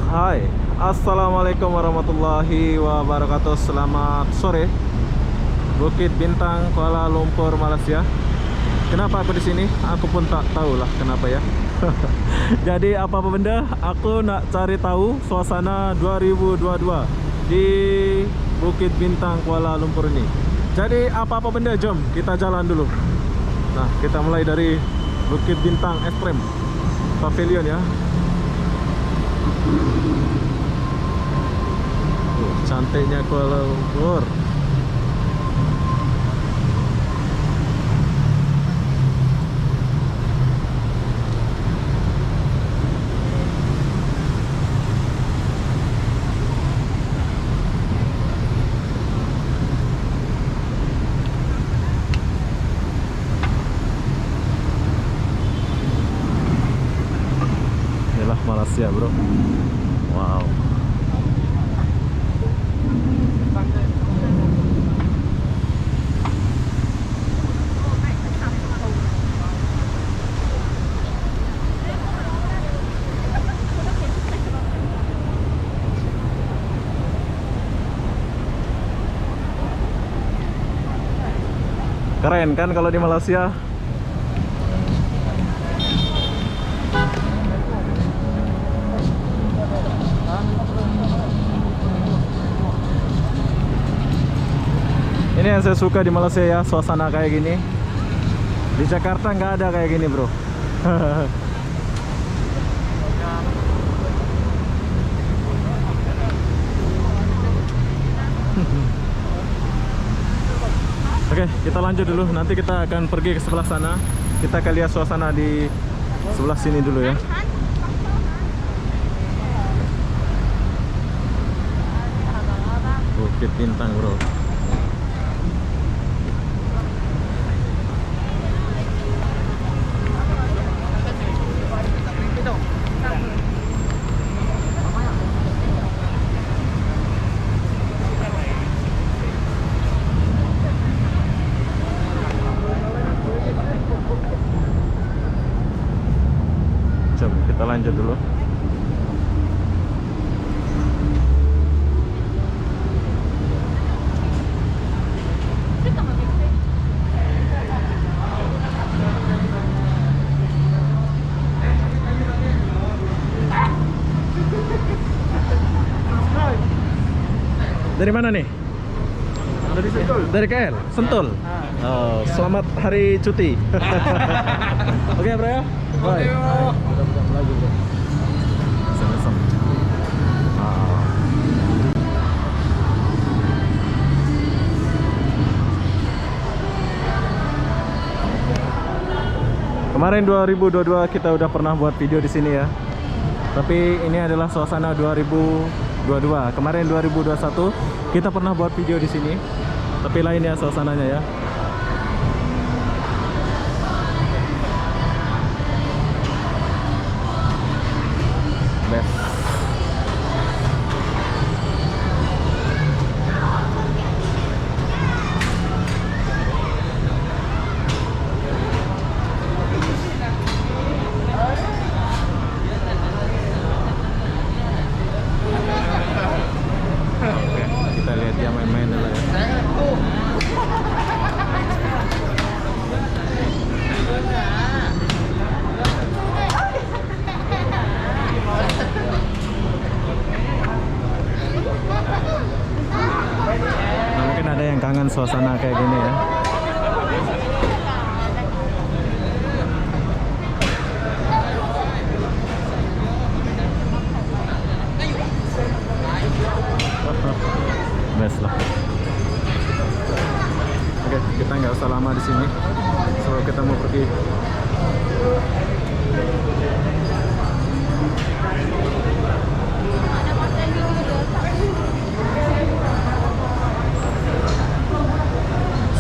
Hai, assalamualaikum warahmatullahi wabarakatuh. Selamat sore, Bukit Bintang, Kuala Lumpur, Malaysia. Kenapa aku di sini? Aku pun tak tahu lah kenapa ya. Jadi apa benda? Aku nak cari tahu suasana 2022 di Bukit Bintang, Kuala Lumpur ini. Jadi apa benda? Jom kita jalan dulu. Nah, kita mulai dari Bukit Bintang Extreme Pavilion ya. Cantiknya Kuala Lumpur. Inilah Malaysia, bro. Wow. Keren kan kalau di Malaysia? Ini yang saya suka di Malaysia ya, suasana kayak gini. Di Jakarta nggak ada kayak gini, bro. Oke, kita lanjut dulu. Nanti kita akan pergi ke sebelah sana. Kita akan lihat suasana di sebelah sini dulu ya. Bukit Bintang, bro. Jom kita lanjut dulu. Dari mana nih? Dari Sentul. Dari KL, Sentul. Oh, selamat hari cuti. Oke, bro ya. Bye. Mudah-mudahan lagi, bro. Sama-sama. Kemarin 2022 kita udah pernah buat video di sini ya. Tapi ini adalah suasana 2022. Kemarin 2021 kita pernah buat video di sini. Tapi lain ya suasananya ya. Best. Kita lihat dia main-main dulu ya. Nah, mungkin ada yang kangen suasana kayak gini ya. Best lah. Oke, kita nggak usah lama di sini. So kita mau pergi.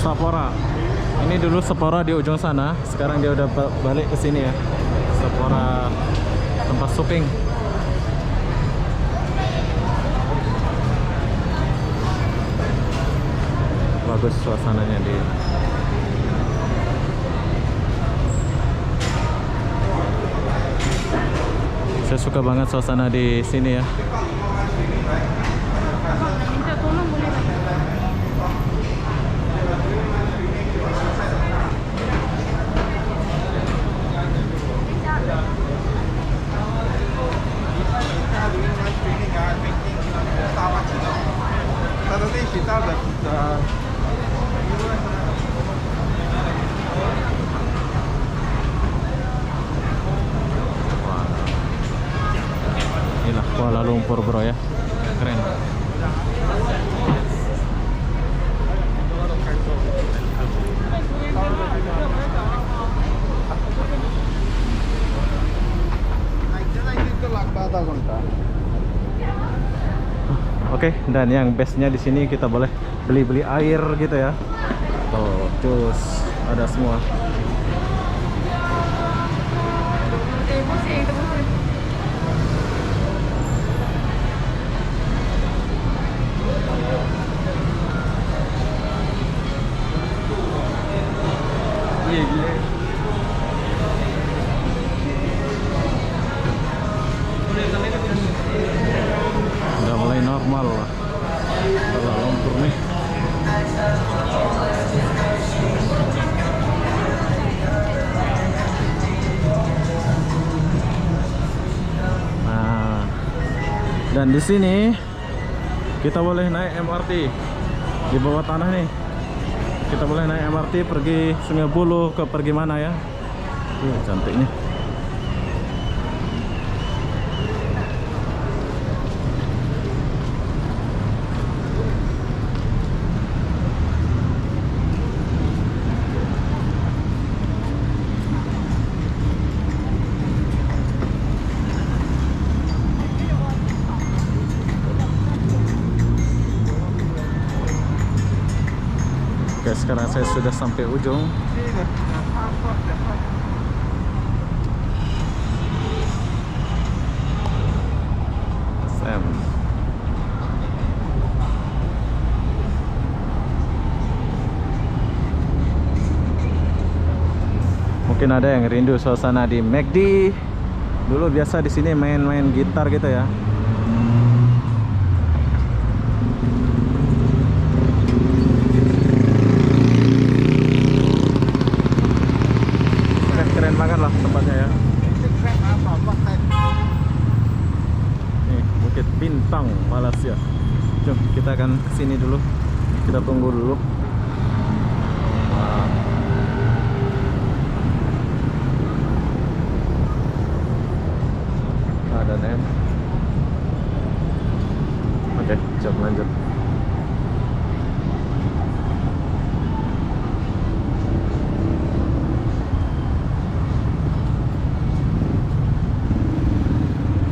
Sephora. Ini dulu Sephora di ujung sana. Sekarang dia udah balik ke sini ya. Sephora tempat shopping. Bagus suasananya di. Saya suka banget suasana di sini ya. Minta tolong boleh nggak? Inilah Kuala Lumpur bro ya, keren. Oke, dan yang bestnya di sini kita boleh beli-beli air gitu ya. Tuh, jus ada semua. Udah mulai normal lah Kuala Lumpur nih. Nah, dan di sini kita boleh naik MRT di bawah tanah nih. Kita boleh naik MRT pergi Sungai Buloh ke pergi mana ya? Cantiknya. Oke, sekarang saya sudah sampai ujung. Sam. Mungkin ada yang rindu suasana di McD. Dulu biasa di sini main-main gitar gitu ya. Keren banget lah tempatnya ya. Nih, Bukit Bintang, Malaysia. Jom kita akan kesini dulu. Kita tunggu dulu. Wow. Ada nem. Oke, jom lanjut.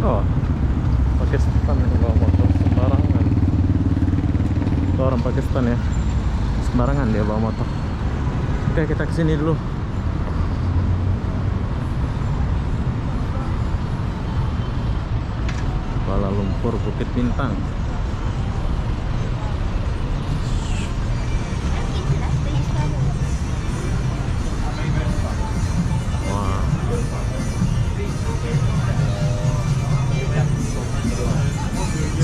Oh, Pakistan yang bawa motor sembarangan. Itu orang Pakistan ya, sembarangan dia bawa motor. Oke, kita kesini dulu. Kuala Lumpur, Bukit Bintang. Wah.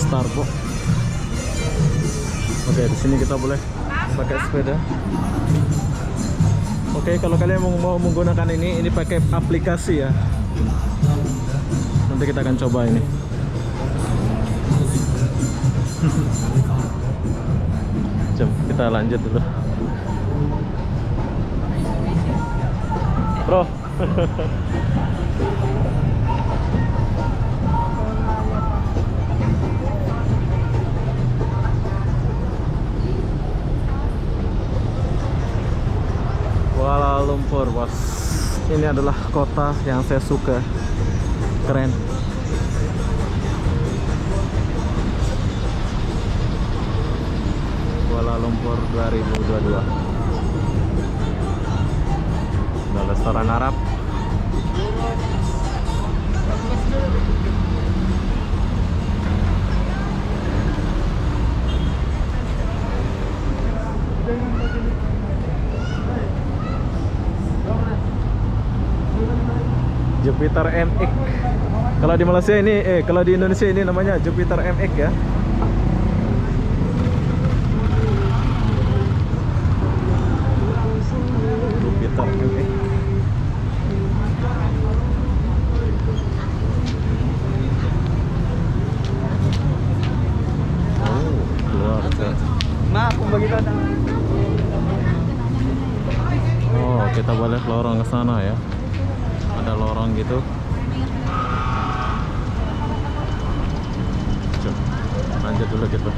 Starbucks. Oke, di sini kita boleh pakai sepeda. Oke, kalau kalian mau menggunakan ini pakai aplikasi ya. Nanti kita akan coba ini. Jom kita lanjut dulu. Bro. Kuala Lumpur, bos. Ini adalah kota yang saya suka. Keren. Kuala Lumpur 2022. Ada restoran Arab. Jupiter MX Kalau di Malaysia ini, kalau di Indonesia ini namanya Jupiter MX ya. Jupiter MX. Oh, keluar ke. Ma, kung bagito na. Oh, kita balik lorong ke sana ya. Ada lorong gitu. Coba lanjut dulu gitu.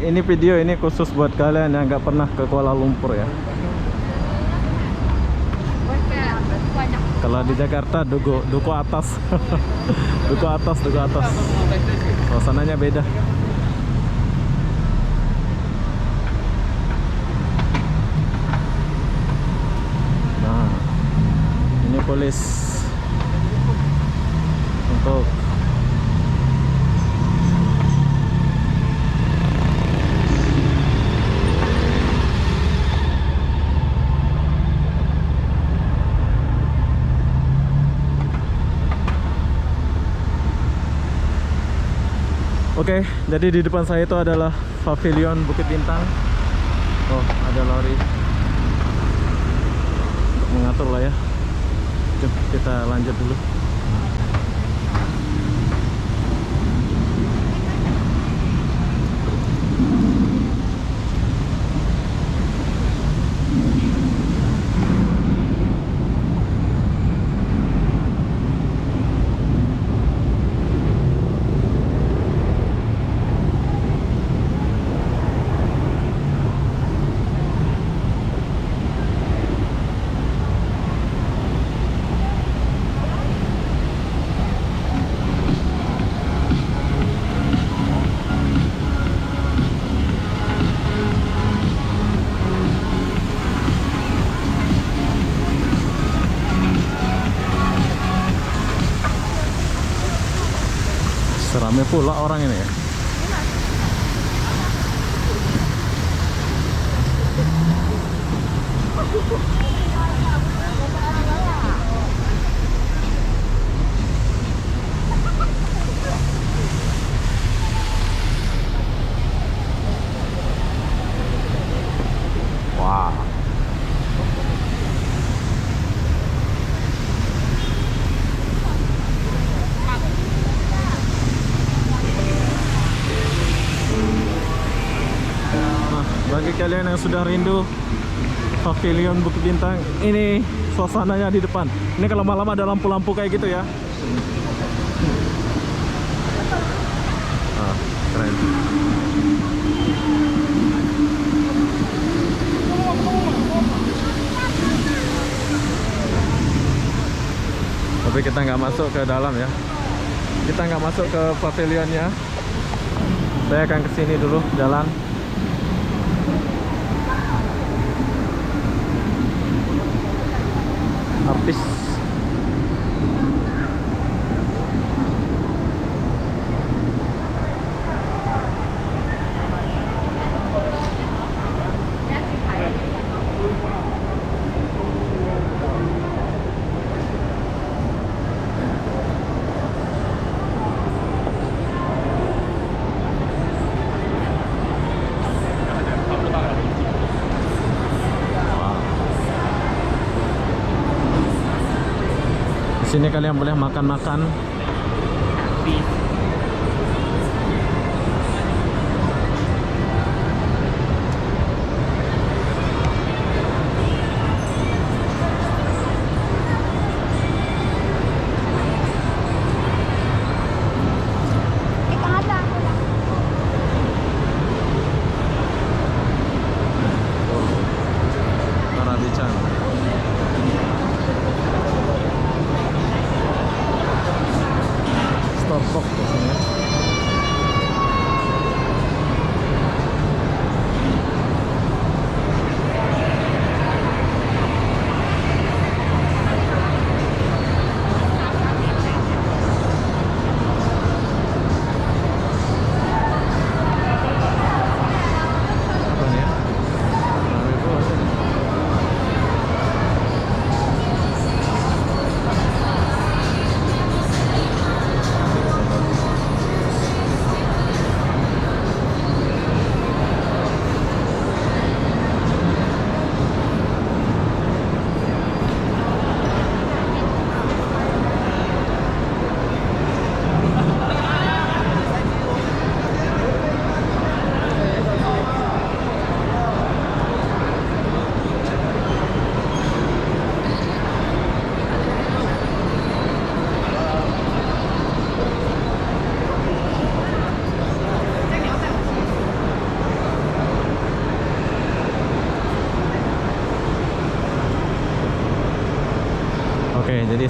Ini video ini khusus buat kalian yang nggak pernah ke Kuala Lumpur ya. Kalau di Jakarta duku atas. duku atas. Suasananya beda. Nah, ini polis untuk Oke, jadi di depan saya itu adalah Pavilion Bukit Bintang. Oh, ada lori untuk mengatur lah ya. Coba kita lanjut dulu. Seramai pula orang ini ya. Wah. Bagi kalian yang sudah rindu Pavilion Bukit Bintang, ini suasananya di depan. Ini kalau malam ada lampu-lampu kayak gitu ya. Ah, keren. Tapi kita nggak masuk ke dalam ya. Kita nggak masuk ke pavilionnya. Saya akan kesini dulu jalan. Artis. Di sini kalian boleh makan-makan. Arabican. Starbucks biasanya.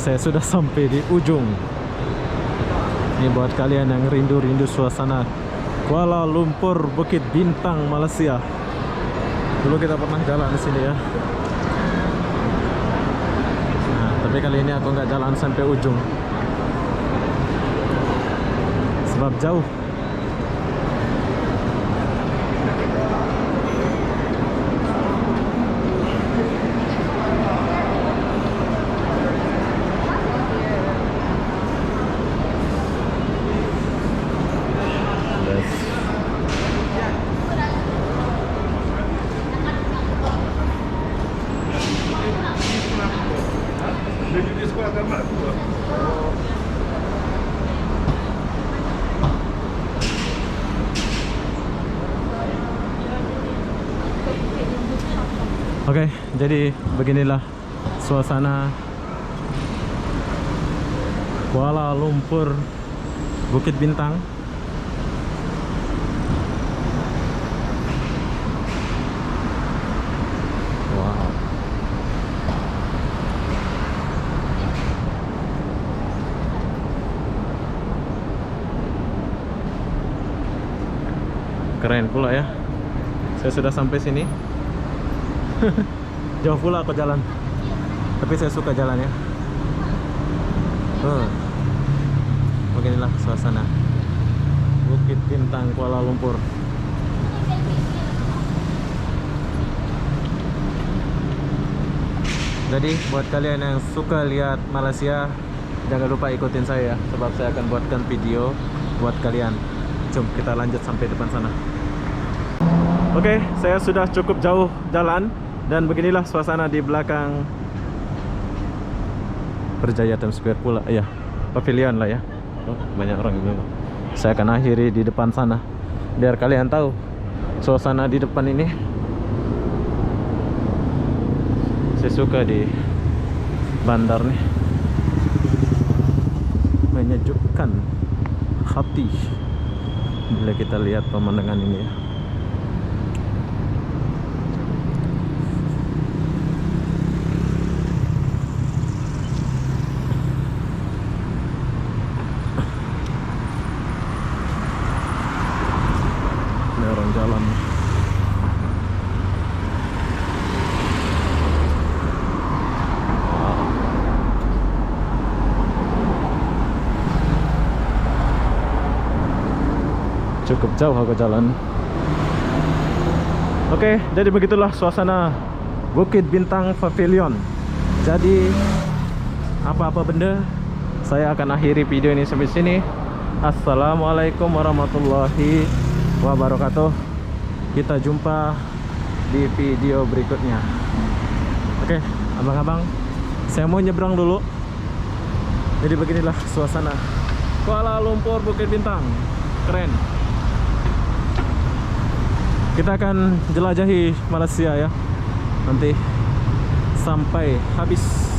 saya sudah sampai di ujung. Ini buat kalian yang rindu-rindu suasana Kuala Lumpur, Bukit Bintang, Malaysia. Dulu kita pernah jalan di sini ya. Nah, tapi kali ini aku nggak jalan sampai ujung. Sebab jauh. Oke, jadi beginilah suasana Kuala Lumpur, Bukit Bintang. Wow. Keren pula ya. Saya sudah sampai sini. Jauh pula aku jalan, tapi saya suka jalan ya. Beginilah suasana Bukit Bintang, Kuala Lumpur. Jadi buat kalian yang suka lihat Malaysia, jangan lupa ikutin saya ya, sebab saya akan buatkan video buat kalian. Jom kita lanjut sampai depan sana. Oke, saya sudah cukup jauh jalan. Dan beginilah suasana di belakang Berjaya Times Square pula. Ya, pavilion lah ya. Banyak orang juga. Saya akan akhiri di depan sana, biar kalian tahu suasana di depan ini. Saya suka di bandar nih, menyejukkan hati bila kita lihat pemandangan ini ya. Jalan cukup jauh aku jalan. Oke, jadi begitulah suasana Bukit Bintang Pavilion. Jadi apa-apa benda, saya akan akhiri video ini sampai sini. Assalamualaikum warahmatullahi wabarakatuh. Kita jumpa di video berikutnya. Oke, abang-abang, saya mau nyebrang dulu. Jadi beginilah suasana Kuala Lumpur, Bukit Bintang. Keren. Kita akan jelajahi Malaysia ya, nanti sampai habis.